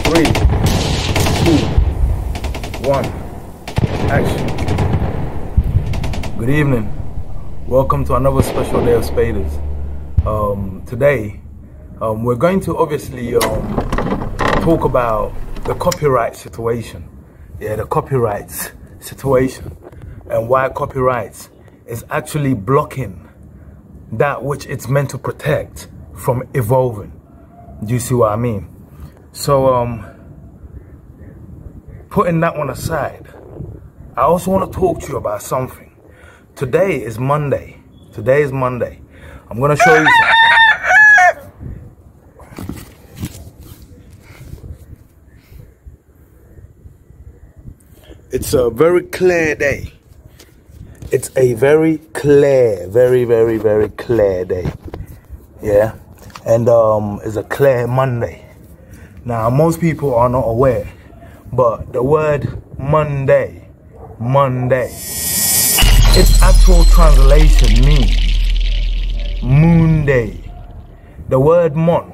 3, 2, 1, action. Good evening. Welcome to another special day of Spadas. Today, we're going to obviously talk about the copyright situation. Yeah, the copyright situation, and why copyright is actually blocking that which it's meant to protect from evolving. Do you see what I mean? So, putting that one aside, I also want to talk to you about something. Today is Monday. Today is Monday. I'm going to show you something. It's a very clear day. It's a very clear, very clear day. Yeah. And it's a clear Monday. Now, most people are not aware, but the word Monday, its actual translation means moon day. The word mon,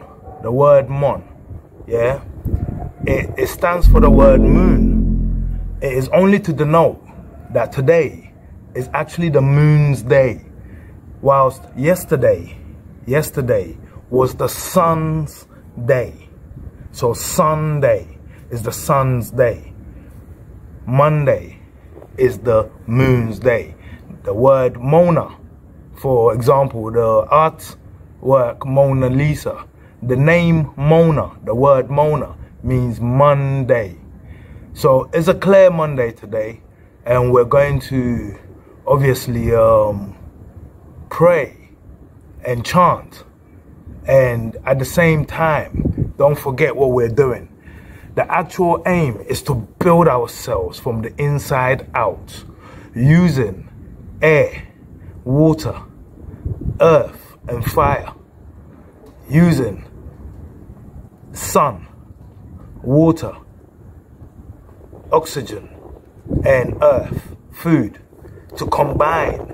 yeah, it stands for the word moon. It is only to denote that today is actually the moon's day, whilst yesterday was the sun's day. So Sunday is the sun's day. Monday is the moon's day. The word Mona, for example, the artwork Mona Lisa, the name Mona, the word Mona means Monday. So it's a clear Monday today, and we're going to obviously pray and chant, and at the same time, don't forget what we're doing. The actual aim is to build ourselves from the inside out, using air, water, earth, and fire, using sun, water, oxygen, and earth, food, to combine.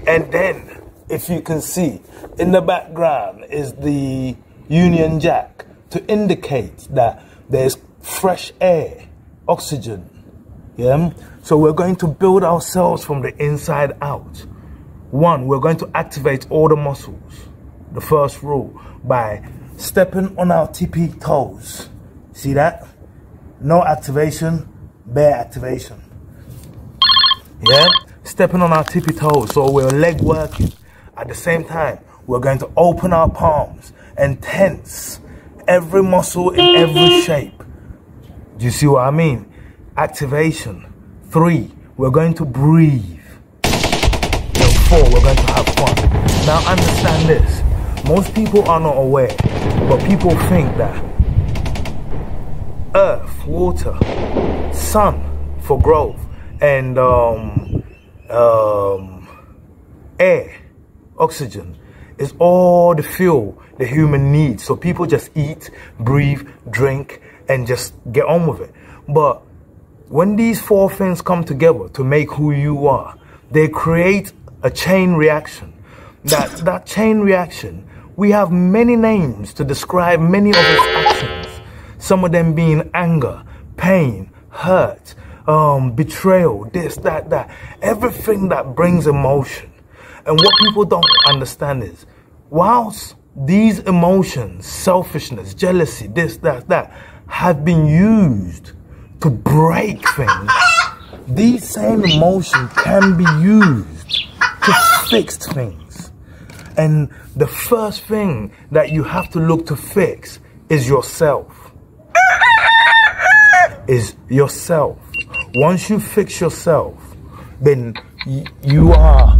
And then, if you can see, in the background is the Union Jack to indicate that there's fresh air, oxygen. Yeah? So we're going to build ourselves from the inside out. One, we're going to activate all the muscles. The first rule, by stepping on our tippy toes. See that? No activation, bare activation. Yeah? Stepping on our tippy toes, so we're leg working. At the same time, we're going to open our palms and tense every muscle in every shape. Do you see what I mean? Activation. 3, we're going to breathe. And 4, we're going to have fun. Now understand this. Most people are not aware, but people think that earth, water, sun for growth, and air, oxygen, is all the fuel the human needs. So people just eat, breathe, drink, and just get on with it. But when these 4 things come together to make who you are, they create a chain reaction. That chain reaction, we have many names to describe many of its actions. Some of them being anger, pain, hurt, betrayal, this, that. Everything that brings emotion. And what people don't understand is, whilst these emotions, selfishness, jealousy, this, that, have been used to break things, these same emotions can be used to fix things. And the first thing that you have to look to fix is yourself. Is yourself. Once you fix yourself, then you are...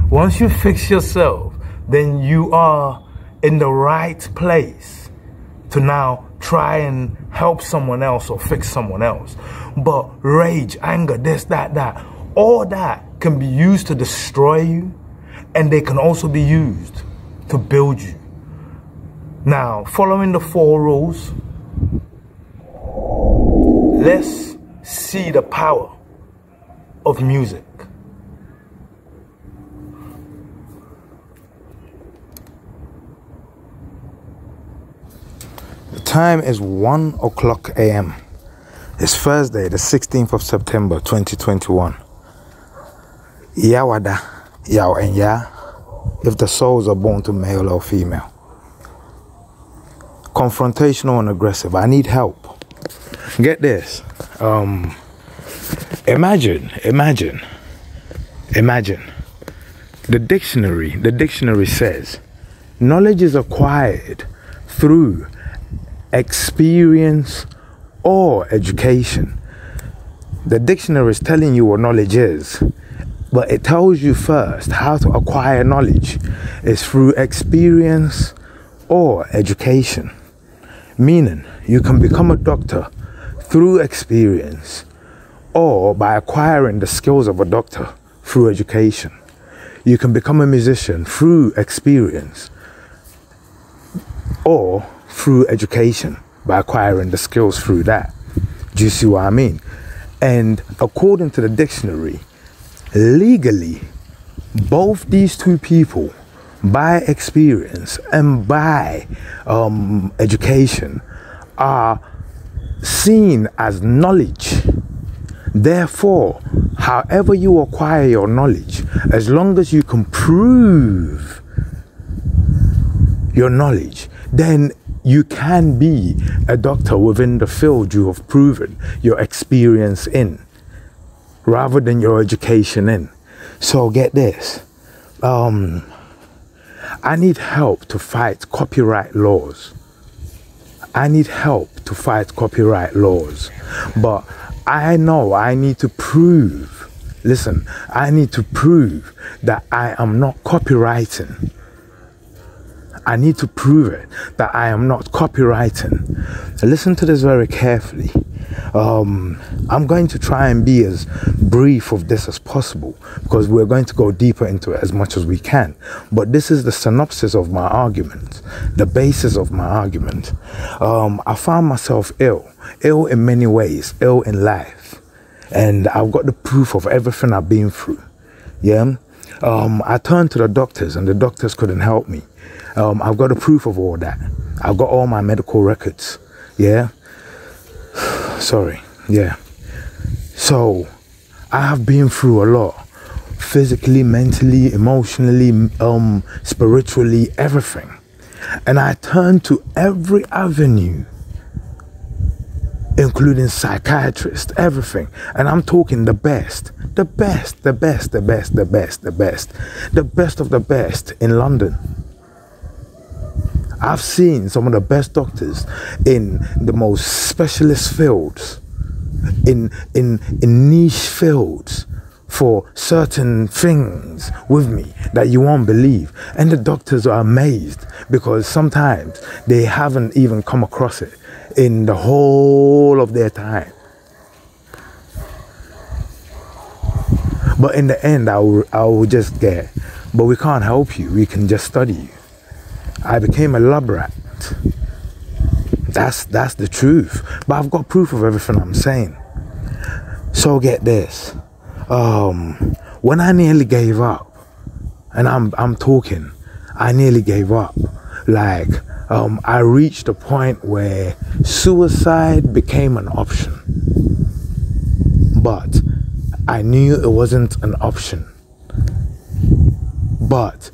Once you fix yourself, then you are in the right place to now try and help someone else or fix someone else. But rage, anger, this, that, all that can be used to destroy you, and they can also be used to build you. Now, following the 4 rules, let's see the power of music. time is 1:00 a.m. It's Thursday, the 16th of September, 2021. Yawada, yaw and ya, if the souls are born to male or female. Confrontational and aggressive. I need help. Get this. Imagine. The dictionary says, knowledge is acquired through experience or education. The dictionary is telling you what knowledge is, but it tells you first how to acquire knowledge is through experience or education. Meaning, you can become a doctor through experience or by acquiring the skills of a doctor through education. You can become a musician through experience or through education by acquiring the skills through that. Do you see what I mean? And according to the dictionary, legally, both these two people, by experience and by education, are seen as knowledge. Therefore, however you acquire your knowledge, as long as you can prove your knowledge, then you can be a doctor within the field you have proven your experience in, rather than your education in. So get this. I need help to fight copyright laws. But I know I need to prove, I need to prove that I am not copywriting. I need to prove it, that I am not copywriting. Listen to this very carefully. I'm going to try and be as brief of this as possible, because we're going to go deeper into it as much as we can. But this is the synopsis of my argument, the basis of my argument. I found myself ill in many ways, ill in life. And I've got the proof of everything I've been through. Yeah. I turned to the doctors and the doctors couldn't help me. I've got the proof of all that. I've got all my medical records. Yeah. Sorry. Yeah. So I have been through a lot, physically, mentally, emotionally, spiritually, everything. And I turned to every avenue, including psychiatrists, everything. And I'm talking the best of the best in London. I've seen some of the best doctors in the most specialist fields, in niche fields for certain things with me that you won't believe. And the doctors are amazed because sometimes they haven't even come across it in the whole of their time. But in the end, I will just get, but we can't help you. We can just study you. I became a lab rat. That's the truth. But I've got proof of everything I'm saying. So get this. When I nearly gave up, and I'm talking, I nearly gave up. Like, I reached a point where suicide became an option. But I knew it wasn't an option. But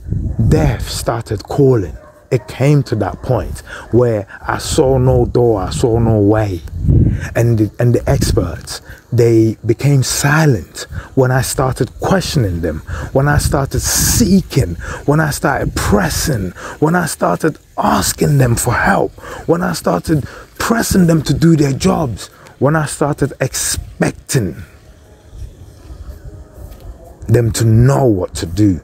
death started calling. It came to that point where I saw no door, I saw no way. And the experts, they became silent when I started questioning them, when I started seeking, when I started pressing, when I started asking them for help, when I started pressing them to do their jobs, when I started expecting them to know what to do.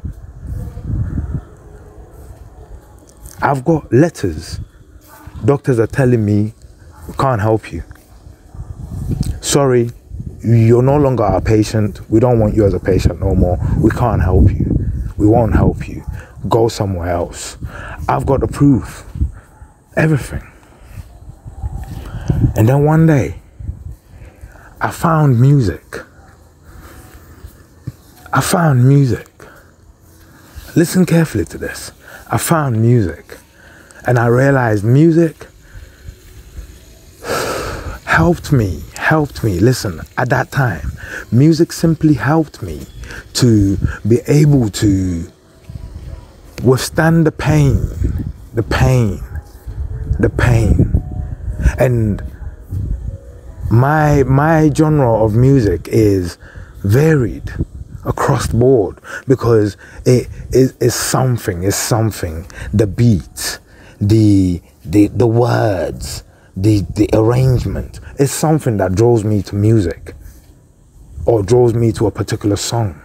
I've got letters. Doctors are telling me, we can't help you. Sorry, you're no longer our patient. We don't want you as a patient no more. We can't help you. We won't help you. Go somewhere else. I've got the proof. Everything. And then one day, I found music. Listen carefully to this. I found music, and I realized music helped me. Listen, at that time, music simply helped me to be able to withstand the pain. And my genre of music is varied across the board because it is something. The beat, the words, the arrangement is something that draws me to music or draws me to a particular song.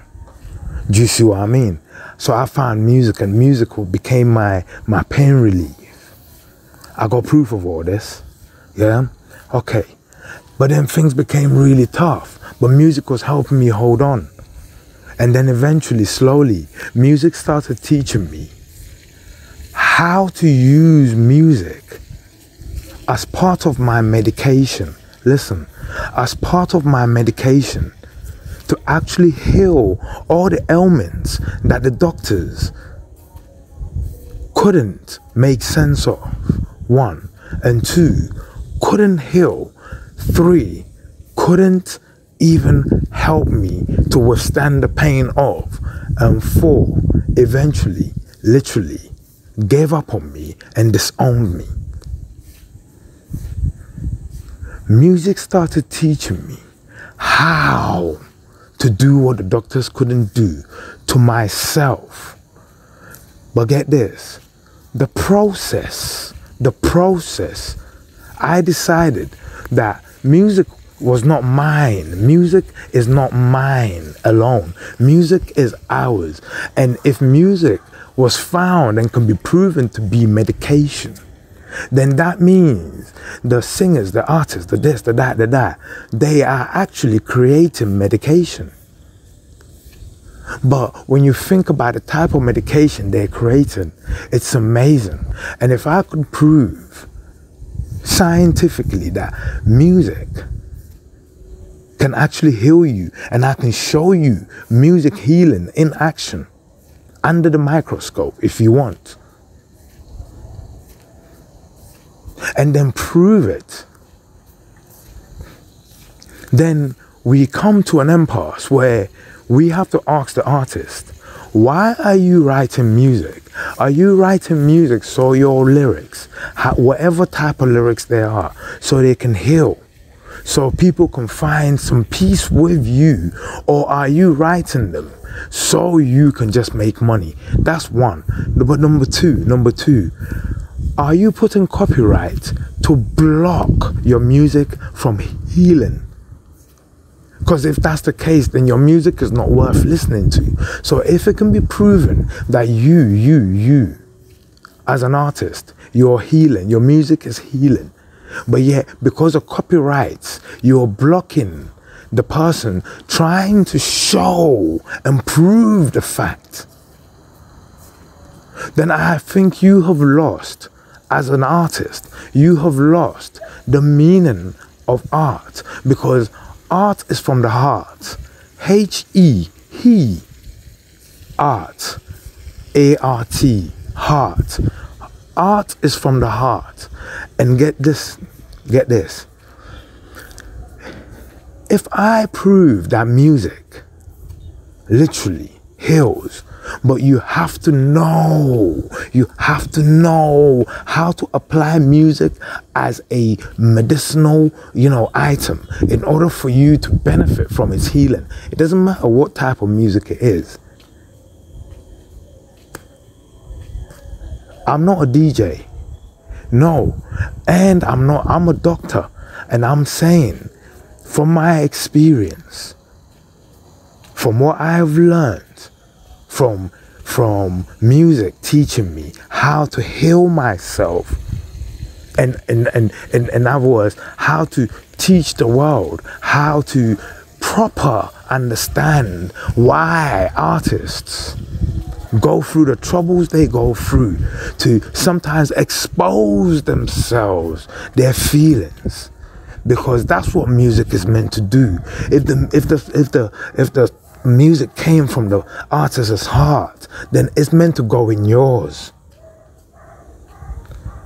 Do you see what I mean? So I found music, and musical became my pain relief. I got proof of all this. Yeah? Okay. But then things became really tough. But music was helping me hold on. And then eventually, slowly, music started teaching me how to use music as part of my medication. Listen, as part of my medication to actually heal all the ailments that the doctors couldn't make sense of. 1. And 2, couldn't heal. 3, couldn't even help me to withstand the pain of. And 4, eventually, literally, gave up on me and disowned me. Music started teaching me how to do what the doctors couldn't do to myself. But get this, the process, I decided that music was not mine. Music is not mine alone. Music is ours. And if music was found and can be proven to be medication, then that means the singers, the artists, the this, the that, they are actually creating medication. But when you think about the type of medication they're creating, it's amazing. And if I could prove scientifically that music can actually heal you, and I can show you music healing in action under the microscope if you want, and then prove it, then we come to an impasse where we have to ask the artist, why are you writing music? Are you writing music so your lyrics, whatever type of lyrics they are, so they can heal, so people can find some peace with you? Or are you writing them so you can just make money? That's one. But number two, are you putting copyright to block your music from healing? Because if that's the case, then your music is not worth listening to. So if it can be proven that you, as an artist, you're healing, your music is healing, but yet because of copyrights, you're blocking the person trying to show and prove the fact, then I think you have lost, as an artist, you have lost the meaning of art, because art is from the heart. He, art, A-R-T, heart. Art is from the heart. And get this. If I prove that music literally heals, but you have to know how to apply music as a medicinal, item in order for you to benefit from its healing. It doesn't matter what type of music it is. I'm not a DJ. No. And I'm a doctor. And I'm saying, from my experience, from what I've learned, from music teaching me how to heal myself, and in other words, how to teach the world how to proper understand why artists go through the troubles they go through to sometimes expose themselves, their feelings, because that's what music is meant to do. If the music came from the artist's heart, then it's meant to go in yours.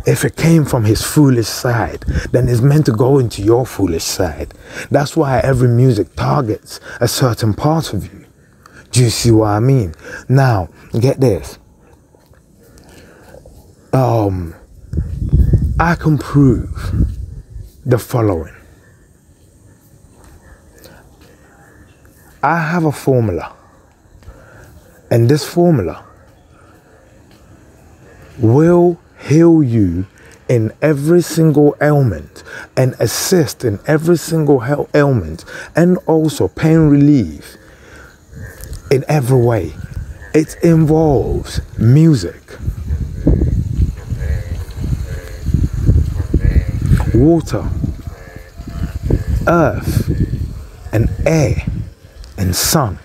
If it came from his foolish side, then it's meant to go into your foolish side. That's why every music targets a certain part of you. Do you see what I mean? Now, get this. I can prove the following. I have a formula, and this formula will heal you in every single ailment and assist in every single ailment, and also pain relief in every way. It involves music, water, earth, and air, and sun.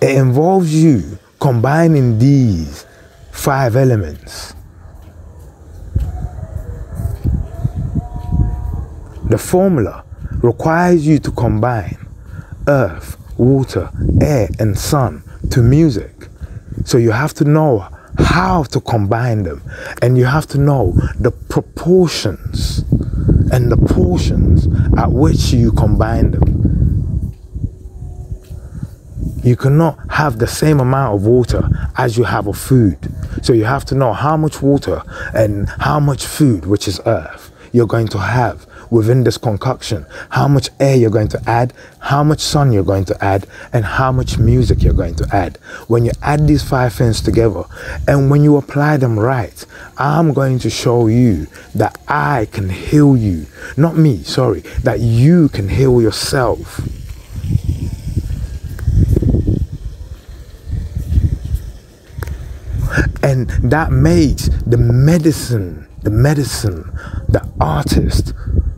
It involves you combining these 5 elements. The formula requires you to combine earth, water, air, and sun to music. So you have to know how to combine them, and you have to know the proportions and the portions at which you combine them. You cannot have the same amount of water as you have of food. So you have to know how much water and how much food, which is earth, you're going to have within this concoction, how much air you're going to add, how much sun you're going to add, and how much music you're going to add. When you add these 5 things together, and when you apply them right, I'm going to show you that I can heal you. Not me, sorry, that you can heal yourself. And that makes the artist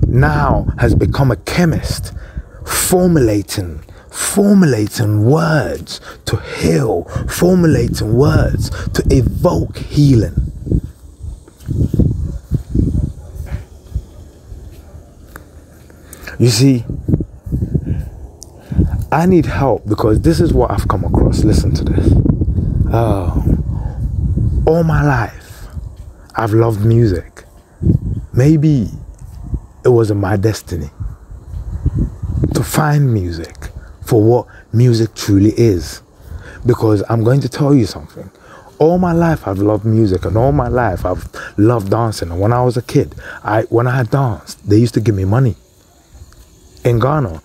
now has become a chemist, formulating words to heal, formulating words to evoke healing. You see, I need help because this is what I've come across. Listen to this. All my life, I've loved music. Maybe it wasn't my destiny to find music for what music truly is. Because I'm going to tell you something. All my life I've loved music, and all my life I've loved dancing. And when I was a kid, when I danced, they used to give me money. In Ghana,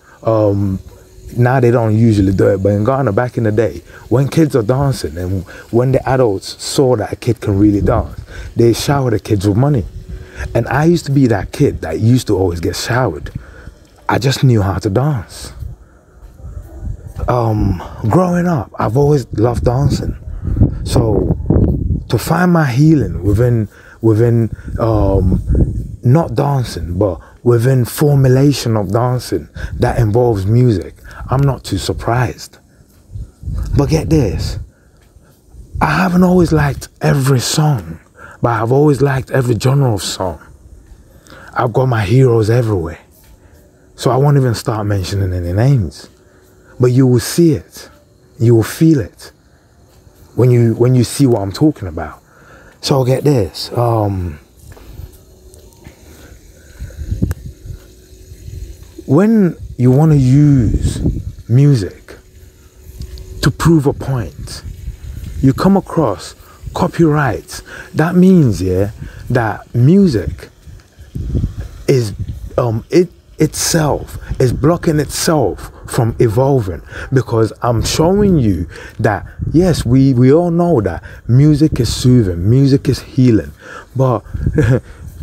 now they don't usually do it, but in Ghana back in the day, when kids are dancing and when the adults saw that a kid can really dance, they shower the kids with money. And I used to be that kid that used to always get showered. I just knew how to dance. Growing up, I've always loved dancing. So to find my healing within not dancing, but within formulation of dancing that involves music, I'm not too surprised. But get this, I haven't always liked every song, but I've always liked every genre of song. I've got my heroes everywhere. So I won't even start mentioning any names. But you will see it. You will feel it when you see what I'm talking about. So get this. When you want to use music to prove a point, you come across copyrights. That means, that music is itself is blocking itself from evolving, because I'm showing you that yes, we all know that music is soothing, music is healing, but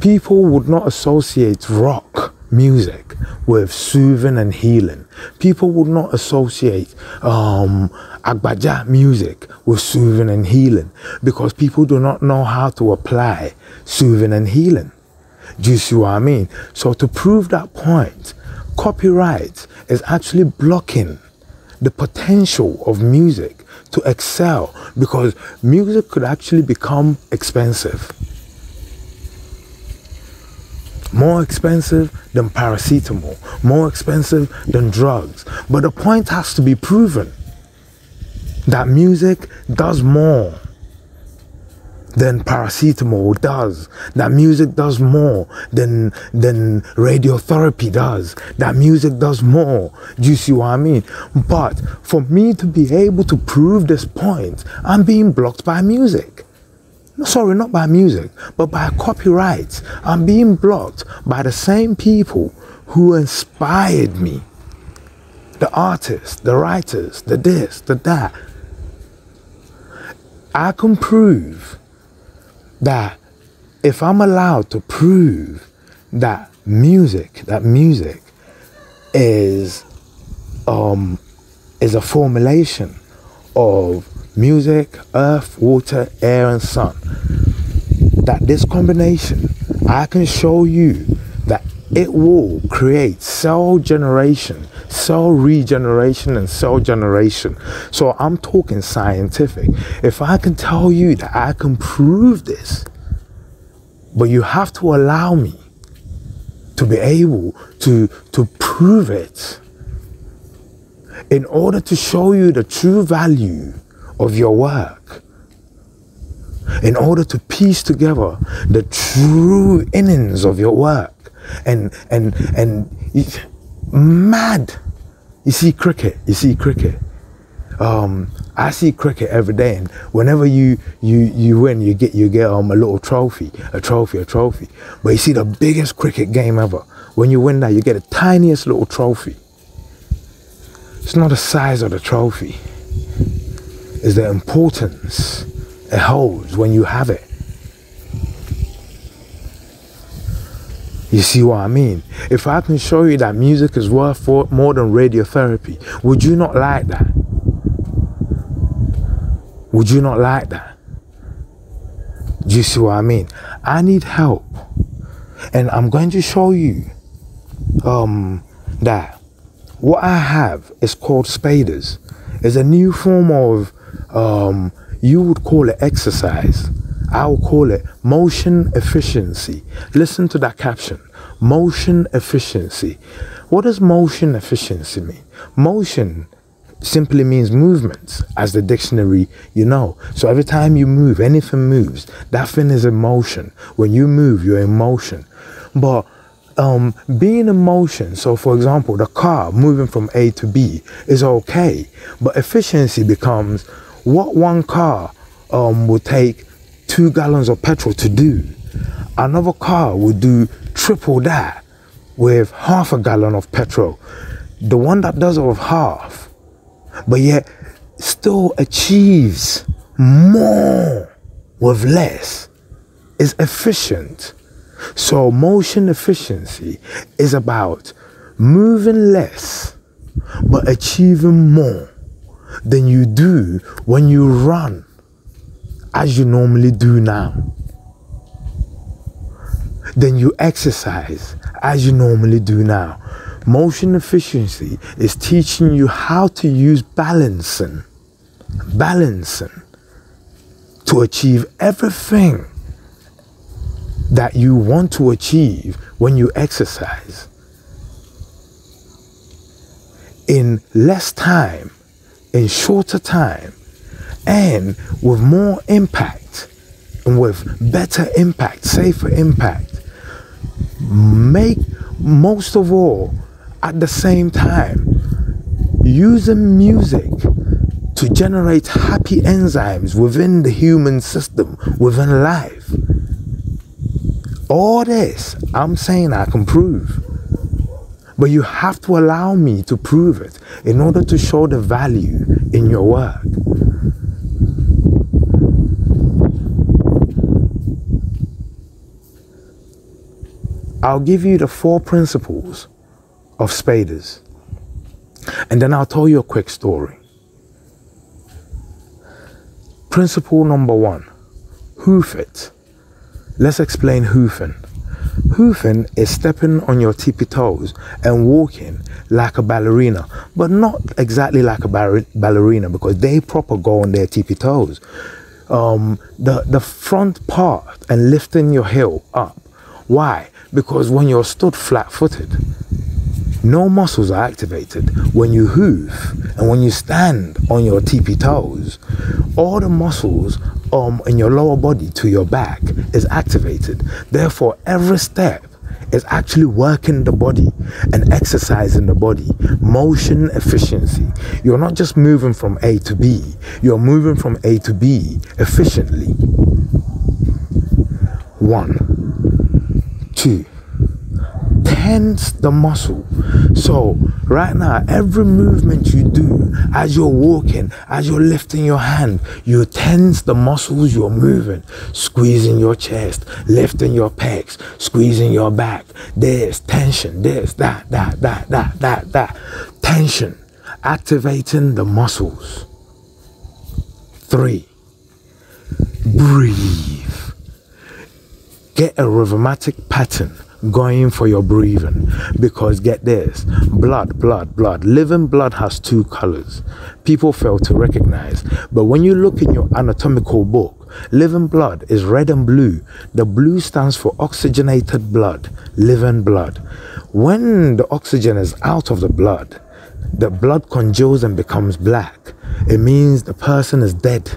people would not associate rock music with soothing and healing. People would not associate agbaja music with soothing and healing, because people do not know how to apply soothing and healing. Do you see what I mean? So to prove that point, copyright is actually blocking the potential of music to excel, because music could actually become expensive. More expensive than paracetamol, more expensive than drugs. But the point has to be proven that music does more than paracetamol does. That music does more than radiotherapy does. That music does more. Do you see what I mean? But for me to be able to prove this point, I'm being blocked by music. Sorry, not by music, but by copyrights. I'm being blocked by the same people who inspired me. The artists, the writers, the this, the that. I can prove that if I'm allowed to prove that music is a formulation of music, earth, water, air, and sun, that this combination, I can show you that it will create cell generation, cell regeneration, and cell generation. So I'm talking scientific. If I can tell you that I can prove this, but you have to allow me to be able to prove it in order to show you the true value of your work, in order to piece together the true innings of your work. And mad. You see cricket. I see cricket every day, and whenever you win, you get a little trophy. But you see the biggest cricket game ever, when you win that, you get the tiniest little trophy. It's not the size of the trophy, it's the importance it holds when you have it. You see what I mean? If I can show you that music is worth more than radiotherapy, would you not like that? Would you not like that? Do you see what I mean? I need help. And I'm going to show you that what I have is called Spadas. It's a new form of, you would call it exercise. I will call it motion efficiency. Listen to that caption. Motion efficiency. What does motion efficiency mean? Motion simply means movement, as the dictionary, you know. So every time you move, anything moves, that thing is in motion. When you move, you're in motion. But being in motion, so for example, the car moving from A to B is okay. But efficiency becomes what one car will take 2 gallons of petrol to do. Another car would do triple that with half a gallon of petrol. The one that does it with half, but yet still achieves more with less, is efficient. So motion efficiency is about moving less but achieving more than you do when you run as you normally do now. Then you exercise as you normally do now. Motion efficiency is teaching you how to use balancing to achieve everything that you want to achieve when you exercise in less time, in shorter time, and with more impact, and with better impact, safer impact. Make most of all at the same time using music to generate happy enzymes within the human system, within life. All this I'm saying I can prove, but you have to allow me to prove it in order to show the value in your work. I'll give you the 4 principles of Spadas, and then I'll tell you a quick story. Principle number 1, hoof it. Let's explain hoofing. Hoofing is stepping on your tippy toes and walking like a ballerina, but not exactly like a ballerina, because they proper go on their tippy toes. The front part and lifting your heel up. Why? Because when you're stood flat-footed, no muscles are activated. When you hoof and when you stand on your tippy toes, all the muscles in your lower body to your back is activated. Therefore, every step is actually working the body and exercising the body. Motion efficiency. You're not just moving from A to B, you're moving from A to B efficiently. 1, 2. Tense the muscle. So right now, every movement you do, as you're walking, as you're lifting your hand, you tense the muscles you're moving, squeezing your chest, lifting your pecs, squeezing your back. There's tension, there's that. Tension, activating the muscles. 3, breathe. Get a rhythmatic pattern going for your breathing, because get this, blood. Living blood has 2 colors. People fail to recognize, but when you look in your anatomical book, living blood is red and blue. The blue stands for oxygenated blood, living blood. When the oxygen is out of the blood congeals and becomes black. It means the person is dead.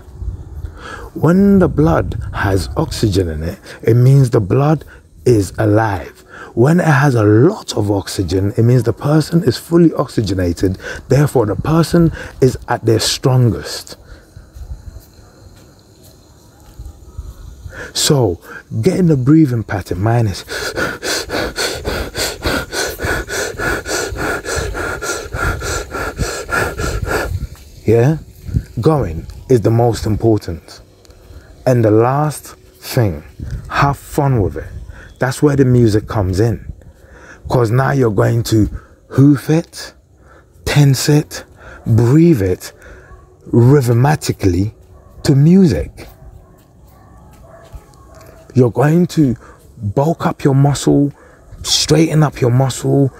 When the blood has oxygen in it, it means the blood is alive. When it has a lot of oxygen, it means the person is fully oxygenated. Therefore, the person is at their strongest. So, getting the breathing pattern, mine is going is the most important. And the last thing, have fun with it. That's where the music comes in. Because now you're going to hoof it, tense it, breathe it rhythmatically to music. You're going to bulk up your muscle, straighten up your muscle,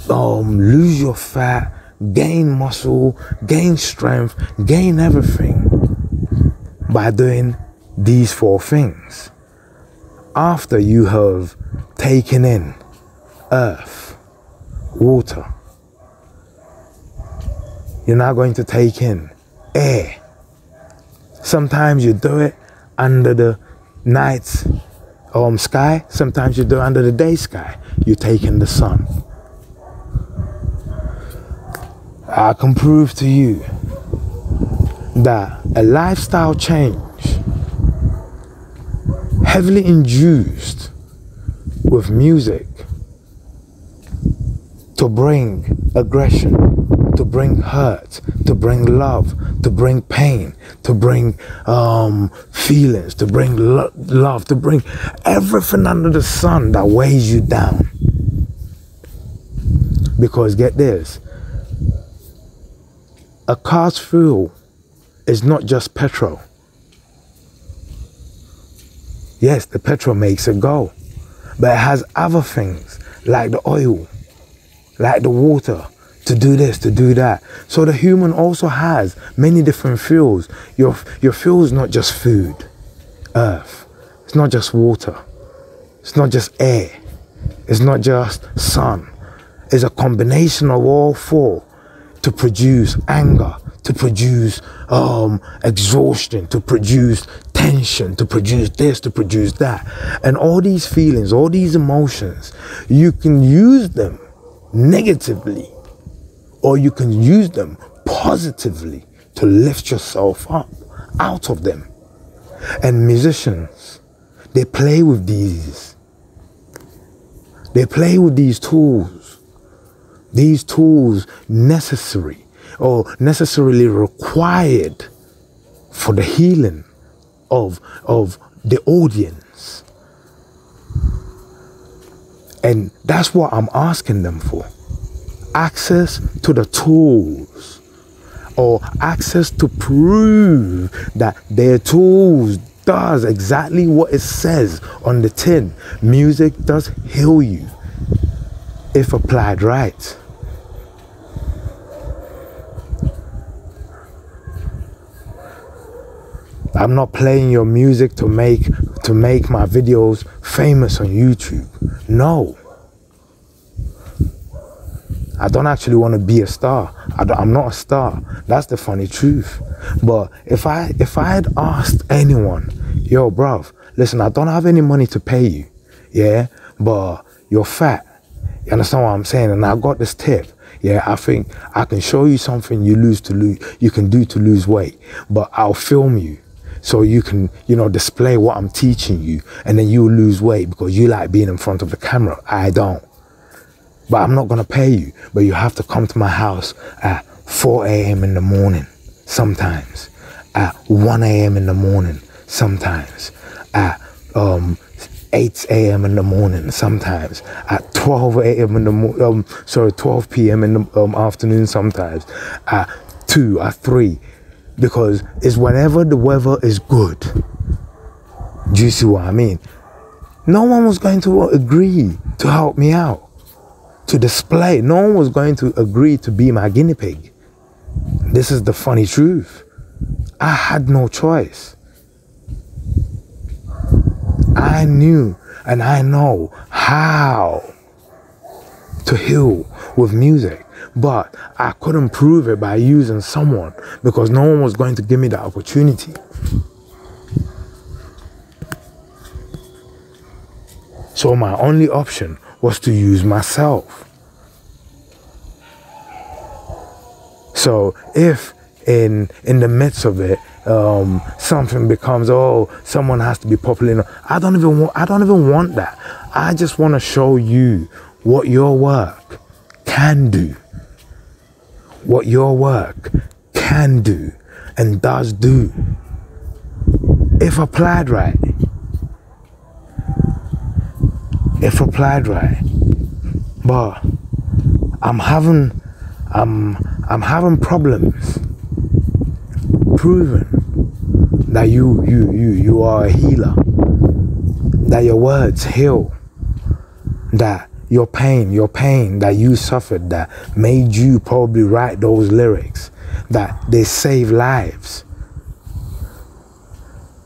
lose your fat, gain muscle, gain strength, gain everything by doing these 4 things. After you have taken in earth, water, you're now going to take in air. Sometimes you do it under the night sky, sometimes you do it under the day sky. You take in the sun. I can prove to you that a lifestyle change heavily induced with music to bring aggression, to bring hurt, to bring love, to bring pain, to bring feelings, to bring love, to bring everything under the sun that weighs you down. Because get this, a car's fuel is not just petrol. Yes, the petrol makes it go, but it has other things like the oil, like the water, to do this, to do that. So the human also has many different fuels. Your fuel is not just food, earth. It's not just water. It's not just air. It's not just sun. It's a combination of all 4 to produce anger, to produce exhaustion, to produce tension, to produce this, to produce that. And all these feelings, all these emotions, you can use them negatively or you can use them positively to lift yourself up out of them. And musicians, they play with these. They play with these tools. These tools necessary or necessarily required for the healing of the audience. And that's what I'm asking them for. Access to the tools, or access to prove that their tools does exactly what it says on the tin. Music does heal you if applied right. I'm not playing your music to make my videos famous on YouTube. No. I don't actually want to be a star. I'm not a star. That's the funny truth. But if I had asked anyone, yo, bruv, listen, I don't have any money to pay you, yeah, but you're fat. You understand what I'm saying? And I got this tip. Yeah, I think I can show you something you can do to lose weight, but I'll film you so you can, display what I'm teaching you, and then you'll lose weight because you like being in front of the camera. I don't. But I'm not going to pay you, but you have to come to my house at 4 a.m. in the morning, sometimes, at 1 a.m. in the morning, sometimes, at 8 a.m. in the morning, sometimes, at 12 a.m. in the 12 p.m. in the afternoon, sometimes, at 2, at 3, because it's whenever the weather is good. Do you see what I mean? No one was going to agree to help me out, to display. No one was going to agree to be my guinea pig. This is the funny truth. I had no choice. I knew and I know how to heal with music, but I couldn't prove it by using someone because no one was going to give me the opportunity. So my only option was to use myself. So if in the midst of it, something becomes, someone has to be popular, I don't even want that. I just want to show you what your work can do. What your work can do and does do, if applied right. If applied right. But I'm having problems proving that you are a healer, that your words heal, that your pain that you suffered, that made you probably write those lyrics, that they save lives.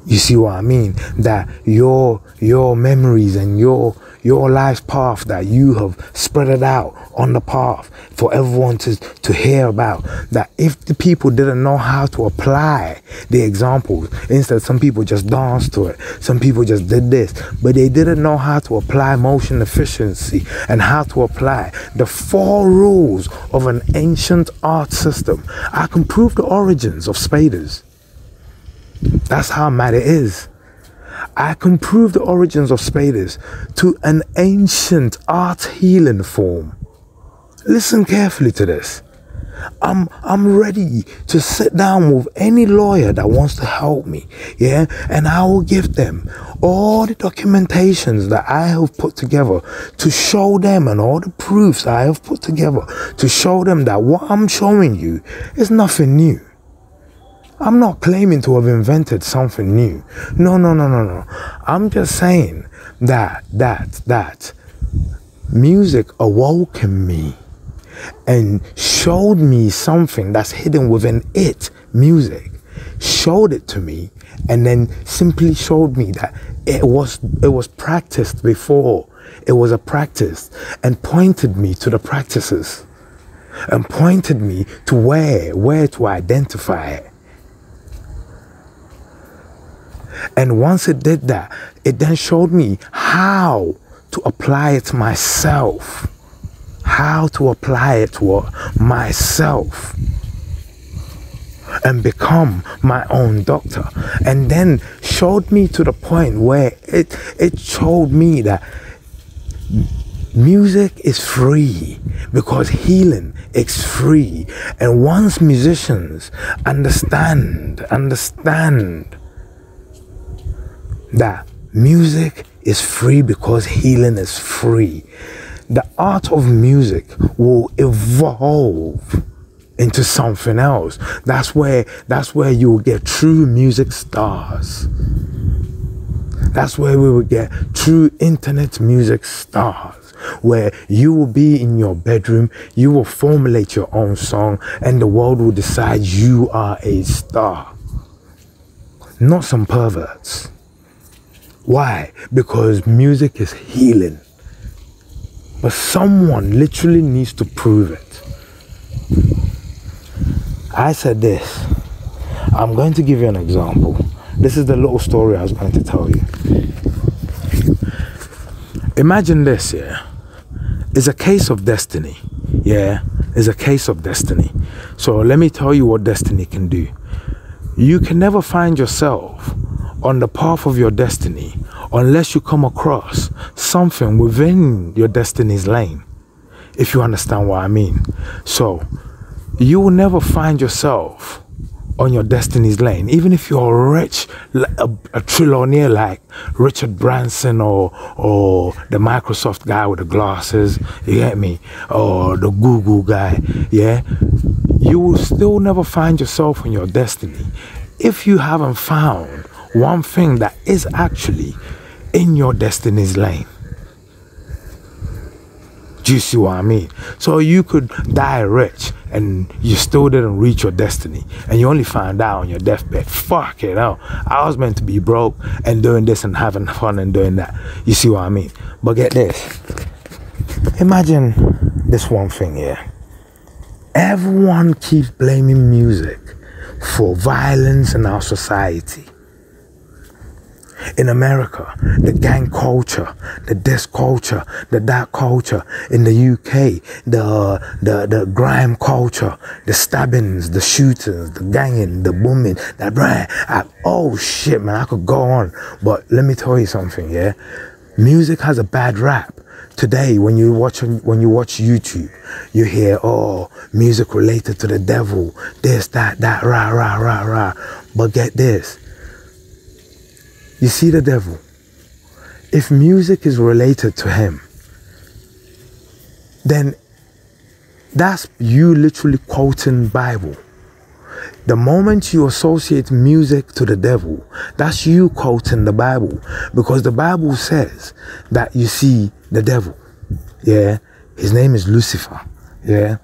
You see what I mean? That your memories and your life's path that you have spread it out on the path for everyone to hear about, that if the people didn't know how to apply the examples, instead some people just danced to it, some people just did this, but they didn't know how to apply motion efficiency and how to apply the 4 rules of an ancient art system. I can prove the origins of Spadas. That's how mad it is. I can prove the origins of Spadas to an ancient art healing form. Listen carefully to this. I'm ready to sit down with any lawyer that wants to help me, yeah? And I will give them all the documentations that I have put together to show them, and all the proofs I have put together to show them that what I'm showing you is nothing new. I'm not claiming to have invented something new. No. I'm just saying that music awoke in me and showed me something that's hidden within it. Music showed it to me, and then simply showed me that it was practiced before. It was a practice, and pointed me to the practices, and pointed me to where to identify it. And once it did that, it then showed me how to apply it myself. How to apply it to myself. And become my own doctor. And then showed me to the point where it showed me that music is free, because healing is free. And once musicians understand that music is free because healing is free, the art of music will evolve into something else. That's where you will get true music stars. That's where we will get true internet music stars, where you will be in your bedroom, you will formulate your own song, and the world will decide you are a star. Not some perverts. Why? Because music is healing. But someone literally needs to prove it. I said this. I'm going to give you an example. This is the little story I was going to tell you. Imagine this, yeah. It's a case of destiny. Yeah, it's a case of destiny. So let me tell you what destiny can do. You can never find yourself on the path of your destiny unless you come across something within your destiny's lane, if you understand what I mean. So you will never find yourself on your destiny's lane, even if you're rich, a trillionaire like Richard Branson or the Microsoft guy with the glasses, you get me, or the Google guy, yeah. You will still never find yourself in your destiny if you haven't found one thing that is actually in your destiny's lane. Do you see what I mean? So you could die rich and you still didn't reach your destiny, and you only found out on your deathbed, fuck it out, I was meant to be broke and doing this and having fun and doing that. You see what I mean? But get this. Imagine this one thing here. Everyone keeps blaming music for violence in our society. In America, the gang culture, the this culture, the that culture. In the UK, the grime culture, the stabbings, the shootings, the ganging, the booming, that brand. Oh shit, man, I could go on. But let me tell you something, yeah? Music has a bad rap. Today, when you watch YouTube, you hear, oh, music related to the devil, this, that, rah, rah, rah, rah. But get this. You see the devil? If music is related to him, then that's you literally quoting Bible. The moment you associate music to the devil, that's you quoting the Bible. Because the Bible says that you see the devil, yeah? His name is Lucifer, yeah?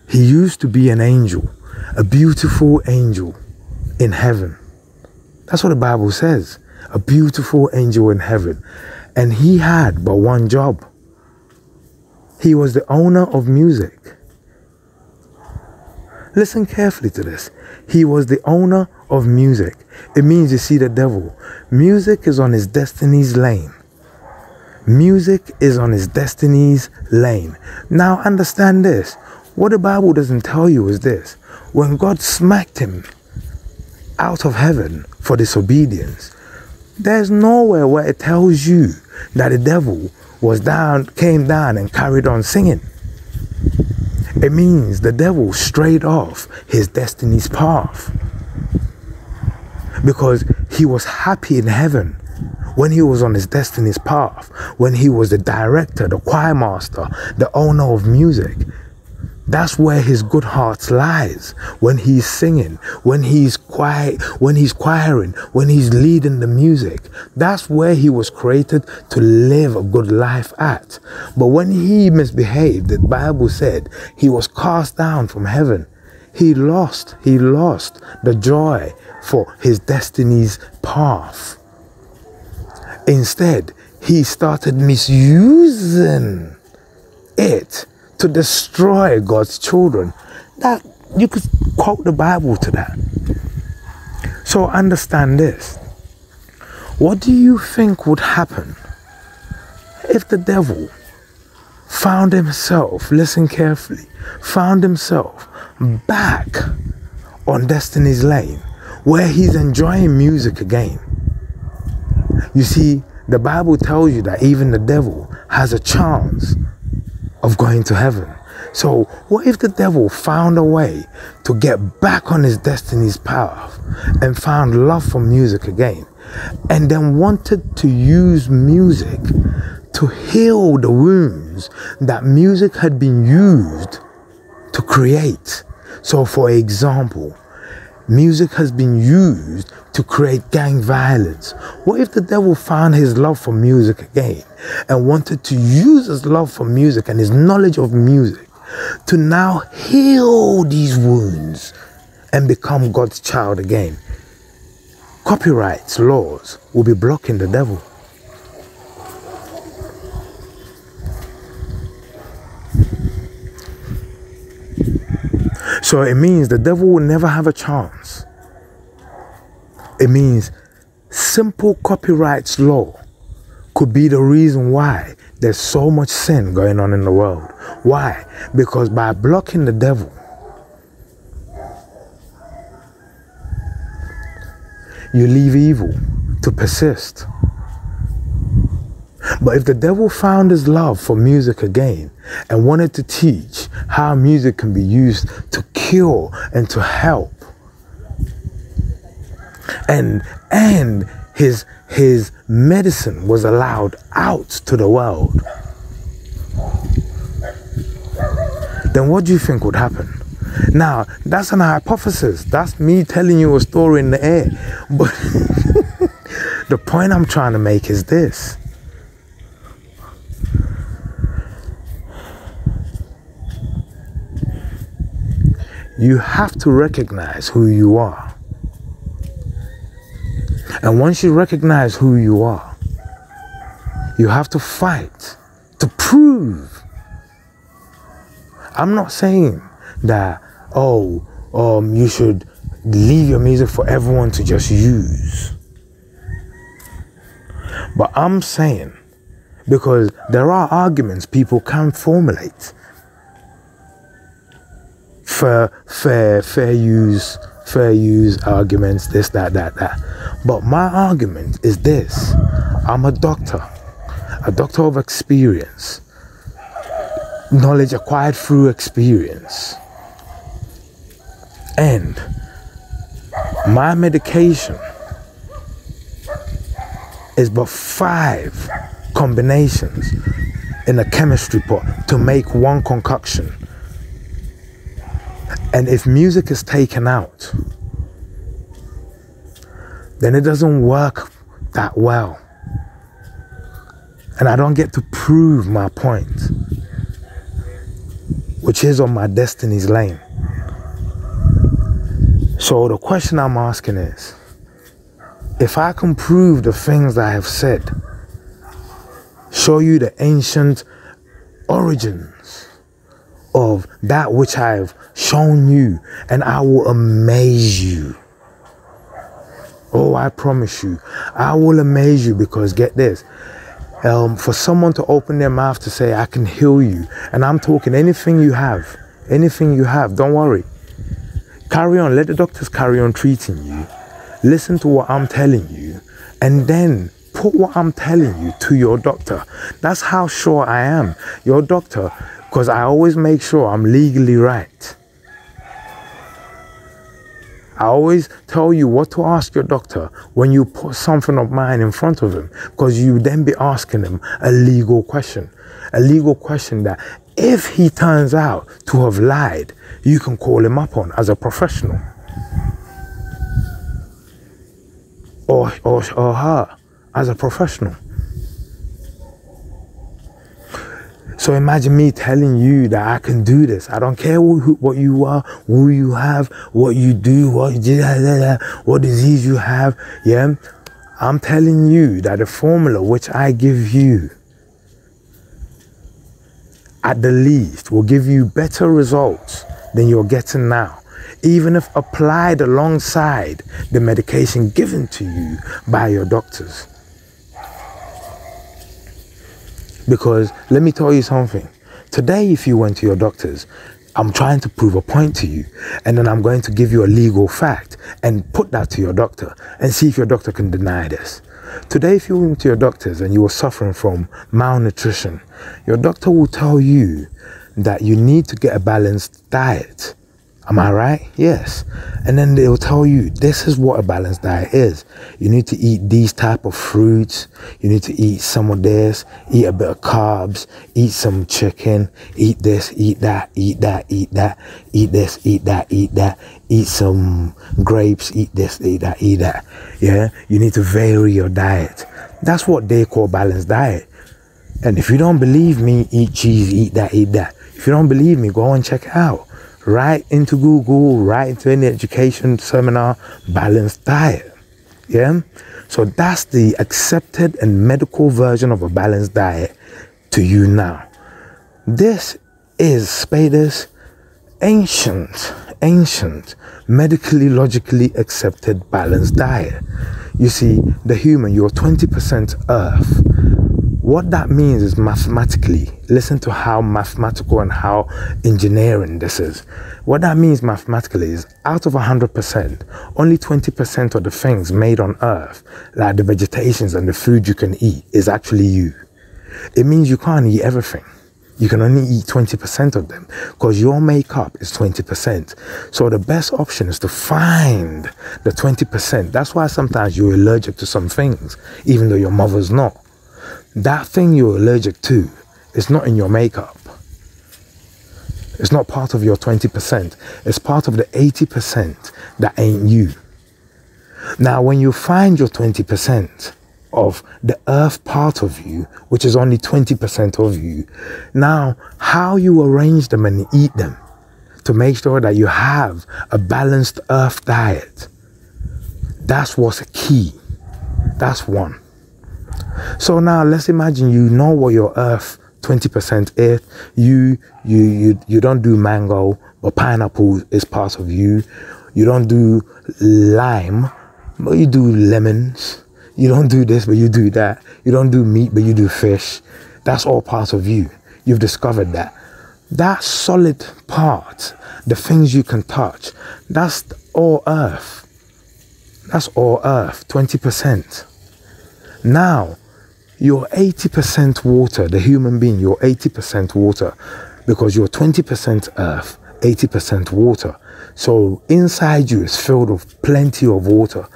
He used to be an angel, a beautiful angel in heaven. That's what the Bible says. A beautiful angel in heaven. And he had but one job. He was the owner of music. Listen carefully to this. He was the owner of music. It means you see the devil. Music is on his destiny's lane. Music is on his destiny's lane. Now understand this. What the Bible doesn't tell you is this. When God smacked him out of heaven for disobedience, there's nowhere where it tells you that the devil came down and carried on singing. It means the devil strayed off his destiny's path. Because he was happy in heaven when he was on his destiny's path, when he was the director, the choir master, the owner of music. That's where his good heart lies. When he's singing, when he's quiet, when he's choiring, when he's leading the music. That's where he was created to live a good life at. But when he misbehaved, the Bible said he was cast down from heaven. He lost the joy for his destiny's path. Instead, he started misusing it to destroy God's children. That you could quote the Bible to that. So understand this. What do you think would happen if the devil found himself, listen carefully, found himself back on destiny's lane where he's enjoying music again? You see, the Bible tells you that even the devil has a chance of going to heaven. So what if the devil found a way to get back on his destiny's path and found love for music again, and then wanted to use music to heal the wounds that music had been used to create? So for example, music has been used to create gang violence. What if the devil found his love for music again and wanted to use his love for music and his knowledge of music to now heal these wounds and become God's child again? Copyright laws will be blocking the devil. So it means the devil will never have a chance. It means simple copyright law could be the reason why there's so much sin going on in the world. Why? Because by blocking the devil, you leave evil to persist. But if the devil found his love for music again and wanted to teach how music can be used to cure and to help, and his medicine was allowed out to the world, then what do you think would happen? Now, that's an hypothesis. That's me telling you a story in the air. But the point I'm trying to make is this. You have to recognize who you are. And once you recognize who you are, you have to fight to prove. I'm not saying that, you should leave your music for everyone to just use. But I'm saying, because there are arguments people can formulate for fair use arguments, this, that. But my argument is this. I'm a doctor of experience, knowledge acquired through experience. And my medication is but 5 combinations in a chemistry pot to make one concoction. And if music is taken out, then it doesn't work that well. And I don't get to prove my point, which is on my destiny's lane. So the question I'm asking is, if I can prove the things I have said, show you the ancient origins of that which I have shown you, and I will amaze you. Oh, I promise you, I will amaze you, because get this, for someone to open their mouth to say, I can heal you, and I'm talking anything you have, don't worry. Carry on, let the doctors carry on treating you. Listen to what I'm telling you, and then put what I'm telling you to your doctor. That's how sure I am. Your doctor, because I always make sure I'm legally right. I always tell you what to ask your doctor when you put something of mine in front of him, because you then be asking him a legal question that if he turns out to have lied, you can call him up on as a professional. Or her as a professional. So imagine me telling you that I can do this. I don't care what you are, who you have, what you do, what disease you have. Yeah, I'm telling you that the formula which I give you, at the least, will give you better results than you're getting now, even if applied alongside the medication given to you by your doctors. Because let me tell you something. Today, if you went to your doctors, I'm trying to prove a point to you, and then I'm going to give you a legal fact and put that to your doctor and see if your doctor can deny this. Today, if you went to your doctors and you were suffering from malnutrition, your doctor will tell you that you need to get a balanced diet. Am I right? Yes. And then they'll tell you, this is what a balanced diet is. You need to eat these type of fruits. You need to eat some of this, eat a bit of carbs, eat some chicken, eat this, eat that, eat that, eat that, eat this, eat that, eat that, eat some grapes, eat this, eat that, eat that. Yeah? You need to vary your diet. That's what they call balanced diet. And if you don't believe me, eat cheese, eat that, eat that. If you don't believe me, go and check it out. Right into Google, right into any education seminar, balanced diet. Yeah? So that's the accepted and medical version of a balanced diet to you now. This is Spadas, ancient, medically, logically accepted balanced diet. You see, the human, you're 20% earth. What that means is mathematically, listen to how mathematical and how engineering this is. What that means mathematically is out of 100%, only 20% of the things made on earth, like the vegetations and the food you can eat, is actually you. It means you can't eat everything. You can only eat 20% of them because your makeup is 20%. So the best option is to find the 20%. That's why sometimes you're allergic to some things, even though your mother's not. That thing you're allergic to is not in your makeup. It's not part of your 20%. It's part of the 80% that ain't you. Now, when you find your 20%, of the earth part of you, which is only 20% of you, now how you arrange them and eat them to make sure that you have a balanced earth diet, that's what's key. That's one. So now let's imagine you know what your earth 20% is. You don't do mango, but pineapple is part of you. You don't do lime, but you do lemons. You don't do this, but you do that. You don't do meat, but you do fish. That's all part of you. You've discovered that. That solid part, the things you can touch, that's all earth. That's all earth, 20%. Now, you're 80% water, the human being, you're 80% water because you're 20% earth, 80% water. So inside you is filled with plenty of water.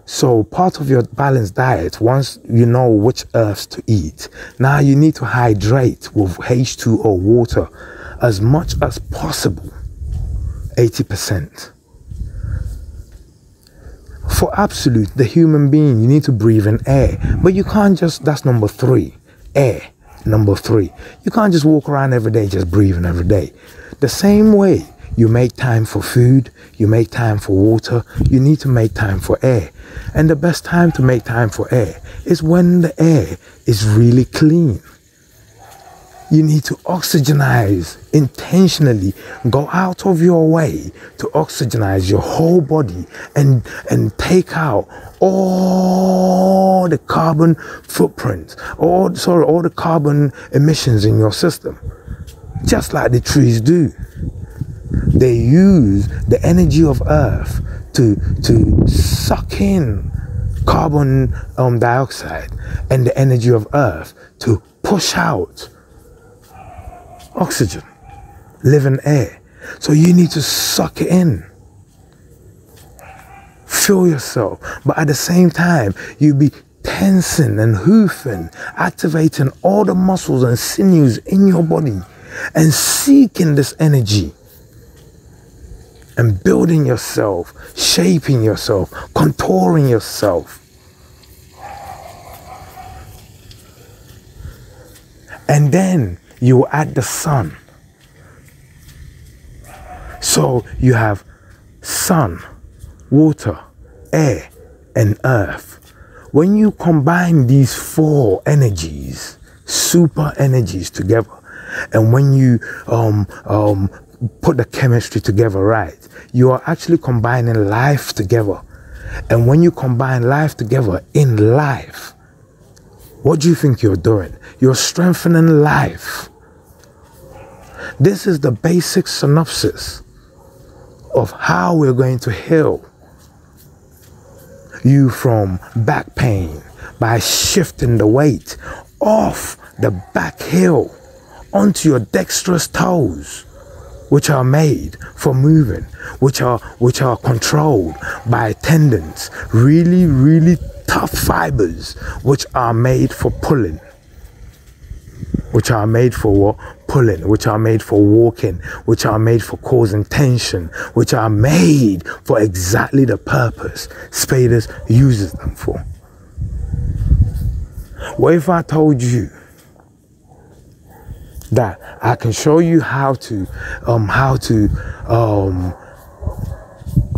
So part of your balanced diet, once you know which earths to eat, now you need to hydrate with H2O water as much as possible, 80%. For absolute, the human being, you need to breathe in air. But you can't just, that's number 3, air, number 3. You can't just walk around every day just breathing every day. The same way you make time for food, you make time for water, you need to make time for air. And the best time to make time for air is when the air is really clean. You need to oxygenize intentionally. Go out of your way to oxygenize your whole body and take out all the carbon footprints, all the carbon emissions in your system. Just like the trees do. They use the energy of earth to suck in carbon dioxide and the energy of earth to push out oxygen, living air. So you need to suck it in. Feel yourself. But at the same time, you be tensing and hoofing, activating all the muscles and sinews in your body and seeking this energy. And building yourself, shaping yourself, contouring yourself. And then you add the sun. So you have sun, water, air, and earth. When you combine these 4 energies, super energies together, and when you put the chemistry together right, you are actually combining life together. And when you combine life together in life, what do you think you're doing? You're strengthening life. This is the basic synopsis of how we're going to heal you from back pain by shifting the weight off the back heel onto your dexterous toes, which are made for moving, which are controlled by tendons, really, really tough fibers, which are made for pulling, which are made for what? Pulling, which are made for walking, which are made for causing tension, which are made for exactly the purpose Spadas uses them for. What if I told you that I can show you how to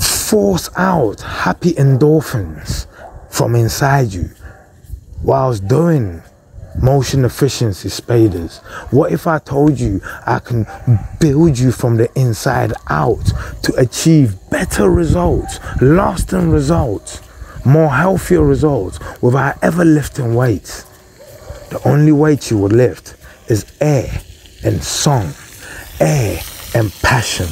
force out happy endorphins from inside you whilst doing Motion efficiency, Spadas. What if I told you I can build you from the inside out to achieve better results, lasting results, more healthier results without ever lifting weights? The only weight you will lift is air and song, air and passion,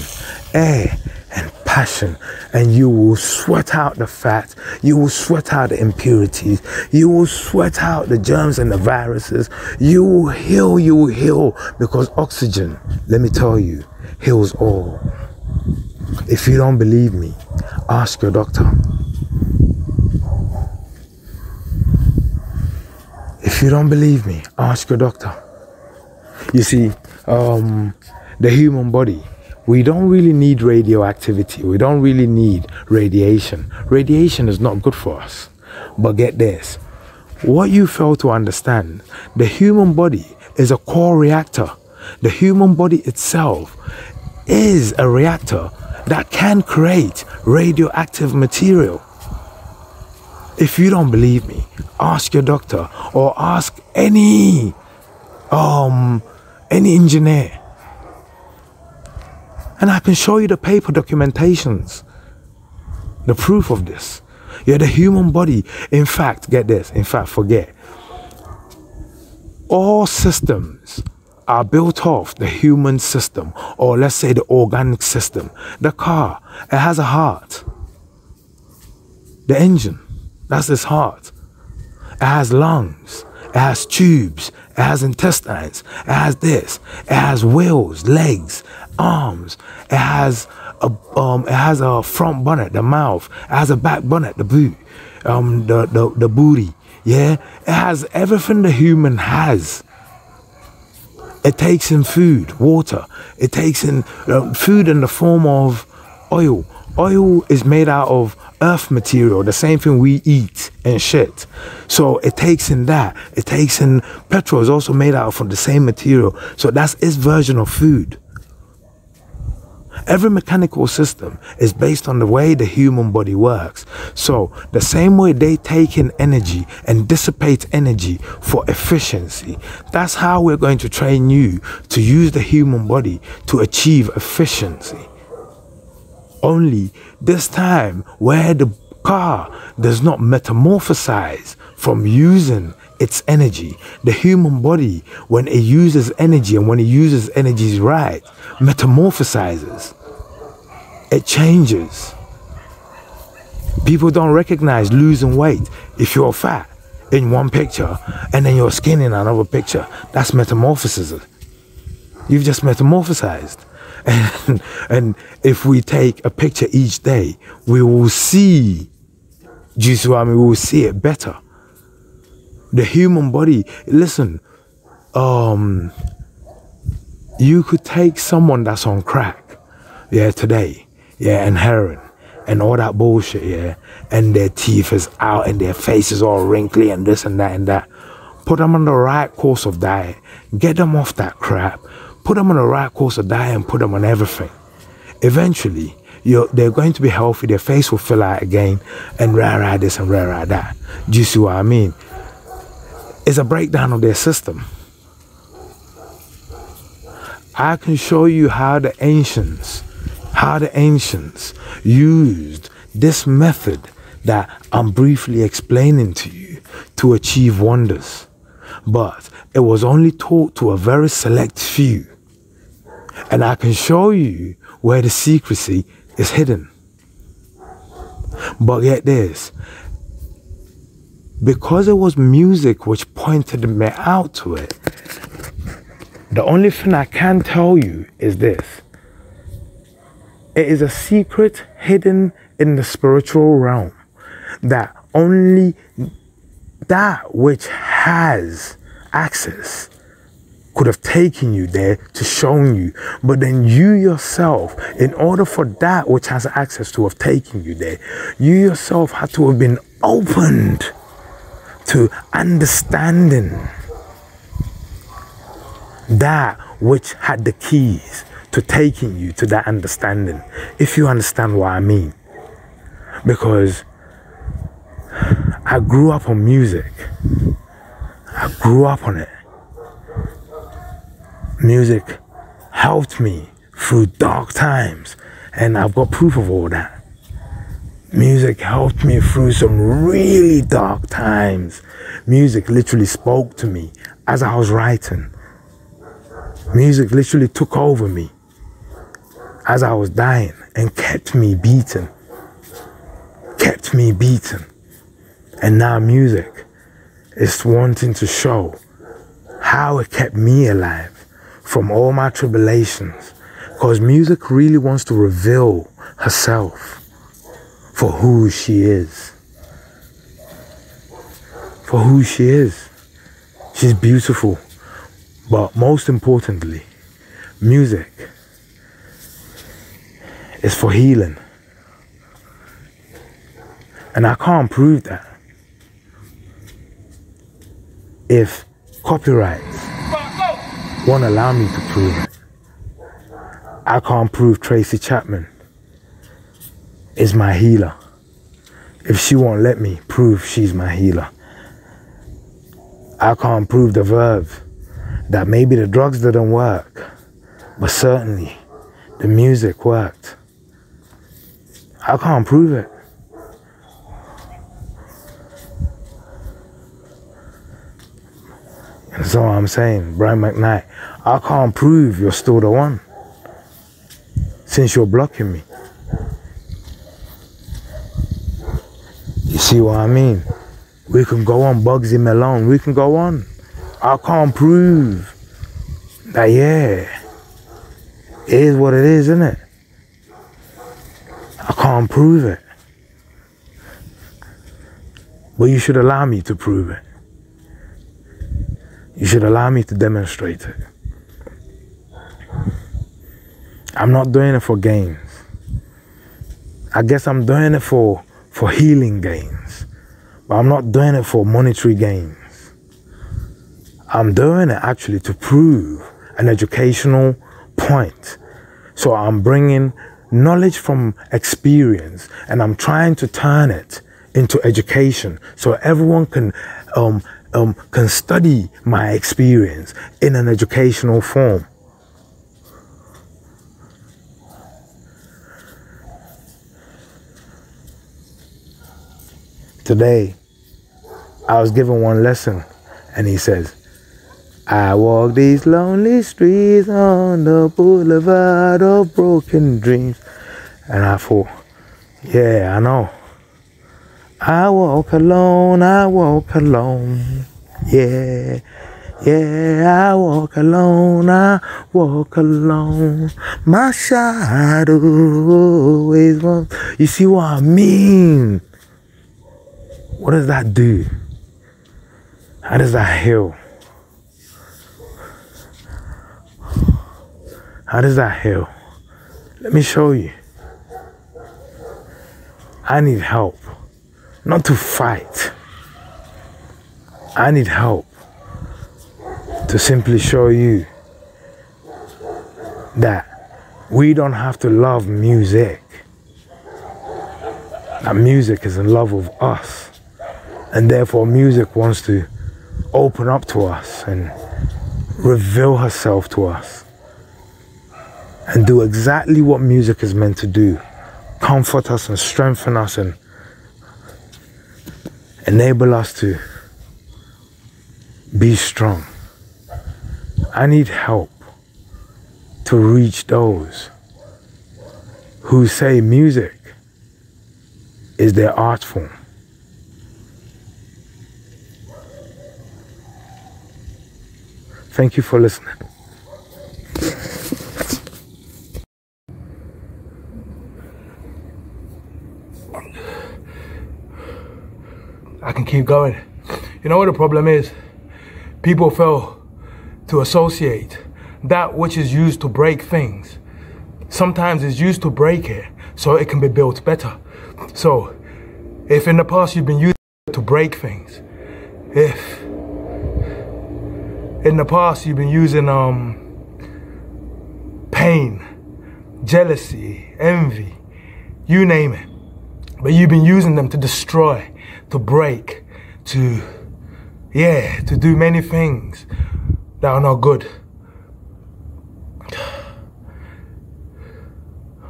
air and passion, and you will sweat out the fat, you will sweat out the impurities, you will sweat out the germs and the viruses, you will heal, because oxygen, let me tell you, heals all. If you don't believe me, ask your doctor. If you don't believe me, ask your doctor. You see, the human body, we don't really need radioactivity. We don't really need radiation. Radiation is not good for us. But get this. What you fail to understand, the human body is a core reactor. The human body itself is a reactor that can create radioactive material. If you don't believe me, ask your doctor or ask any engineer. And I can show you the paper documentations, the proof of this. Yeah, the human body, in fact, get this, in fact, forget. All systems are built off the human system, or let's say the organic system. The car, it has a heart. The engine, that's its heart. It has lungs, it has tubes, it has intestines, it has this, it has wheels, legs, arms, it has a front bonnet, the mouth, it has a back bonnet, the boot, the booty, yeah? It has everything the human has. It takes in food, water, it takes in food in the form of oil. Oil is made out of earth material, the same thing we eat and shit. So it takes in that. It takes in petrol, is also made out of the same material. So that's its version of food. Every mechanical system is based on the way the human body works. So the same way they take in energy and dissipate energy for efficiency, that's how we're going to train you to use the human body to achieve efficiency. Only this time where the car does not metamorphosize from using its energy. The human body, when it uses energy, and when it uses energy right, metamorphosizes. It changes. People don't recognize losing weight. If you're fat in one picture and then you're skinny in another picture, that's metamorphosis. You've just metamorphosized. And if we take a picture each day, we will see, do you see what I mean? We will see it better. The human body, listen, you could take someone that's on crack, yeah, today, yeah, and heroin, and all that bullshit, yeah, and their teeth is out and their face is all wrinkly and this and that and that. Put them on the right course of diet, get them off that crap, put them on the right course of diet and put them on everything. Eventually, they're going to be healthy, their face will fill out again, and rah this and rah that. Do you see what I mean? It's a breakdown of their system. I can show you how the ancients used this method that I'm briefly explaining to you to achieve wonders. But it was only taught to a very select few. And I can show you where the secrecy is hidden. But get this, because it was music which pointed me out to it, the only thing I can tell you is this. It is a secret hidden in the spiritual realm that only that which has access could have taken you there to show you. But then you yourself, in order for that which has access to have taken you there, you yourself had to have been opened to understanding that which had the keys to taking you to that understanding, if you understand what I mean. Because I grew up on music. I grew up on it. Music helped me through dark times, and I've got proof of all that. Music helped me through some really dark times. Music literally spoke to me as I was writing. Music literally took over me as I was dying and kept me beaten. Kept me beaten. And now music is wanting to show how it kept me alive from all my tribulations. Because music really wants to reveal herself for who she is. For who she is. She's beautiful. But most importantly, music is for healing. And I can't prove that if copyrights won't allow me to prove it. I can't prove Tracy Chapman is my healer if she won't let me prove she's my healer. I can't prove the Verve that maybe the drugs didn't work, but certainly the music worked. I can't prove it. And so I'm saying, Brian McKnight, I can't prove you're still the one since you're blocking me. You see what I mean? We can go on, Bugsy Malone, we can go on. I can't prove that, yeah, it is what it is, isn't it? I can't prove it. But you should allow me to prove it. You should allow me to demonstrate it. I'm not doing it for gains. I guess I'm doing it for healing gains. But I'm not doing it for monetary gains. I'm doing it actually to prove an educational point. So I'm bringing knowledge from experience and I'm trying to turn it into education so everyone can study my experience in an educational form. Today, I was given one lesson and he says, I walk these lonely streets on the boulevard of broken dreams. And I thought, yeah, I know. I walk alone, yeah, yeah, I walk alone, my shadow always walks. You see what I mean? What does that do? How does that heal? How does that heal? Let me show you. I need help. Not to fight. I need help to simply show you that we don't have to love music. That music is in love with us. And therefore music wants to open up to us and reveal herself to us. And do exactly what music is meant to do. Comfort us and strengthen us and enable us to be strong. I need help to reach those who say music is their art form. Thank you for listening. I can keep going. You know what the problem is? People fail to associate that which is used to break things. Sometimes it's used to break it so it can be built better. So if in the past you've been used to break things, if in the past you've been using pain, jealousy, envy, you name it, but you've been using them to destroy, to break, to Yeah, to do many things that are not good.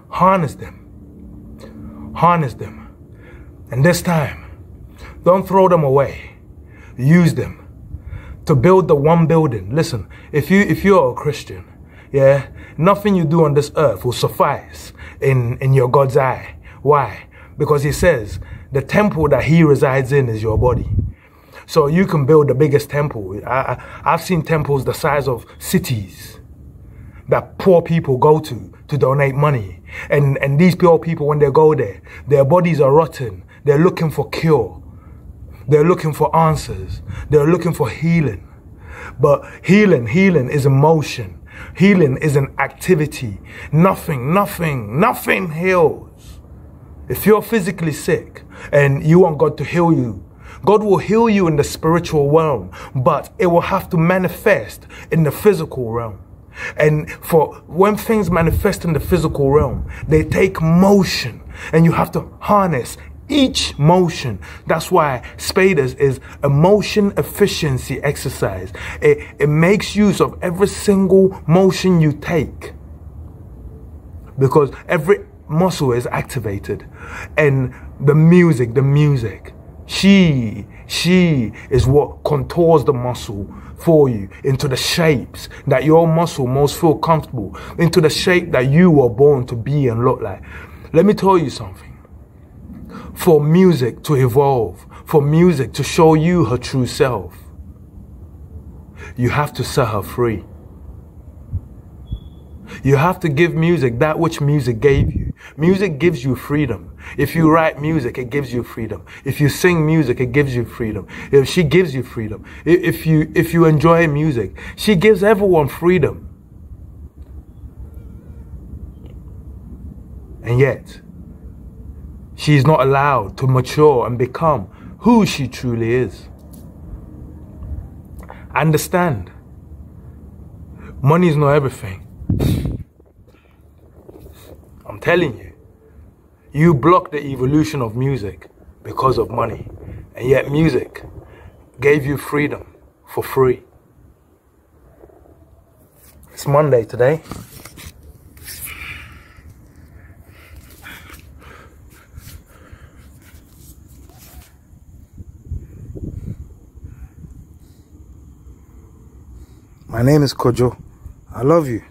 Harness them. Harness them. And this time, don't throw them away. Use them to build the one building. Listen, if you're a Christian, yeah, nothing you do on this earth will suffice in your God's eye. Why? Because he says the temple that he resides in is your body. So you can build the biggest temple. I've seen temples the size of cities that poor people go to donate money. And these poor people, when they go there, their bodies are rotten. They're looking for cure. They're looking for answers. They're looking for healing. But healing is emotion. Healing is an activity. Nothing heals. If you're physically sick and you want God to heal you, God will heal you in the spiritual realm, but it will have to manifest in the physical realm. And for when things manifest in the physical realm, they take motion, and you have to harness each motion. That's why Spadas is a motion efficiency exercise. It makes use of every single motion you take, because every muscle is activated. And the music, she is what contours the muscle for you into the shapes that your muscle most feel comfortable, into the shape that you were born to be and look like. Let me tell you something. For music to evolve, for music to show you her true self, you have to set her free. You have to give music that which music gave you. Music gives you freedom. If you write music, it gives you freedom. If you sing music, it gives you freedom. If she gives you freedom. If you enjoy music, she gives everyone freedom. And yet, she's not allowed to mature and become who she truly is. Understand, money is not everything. I'm telling you, you block the evolution of music because of money, and yet music gave you freedom for free. It's Monday today. My name is Kojo. I love you.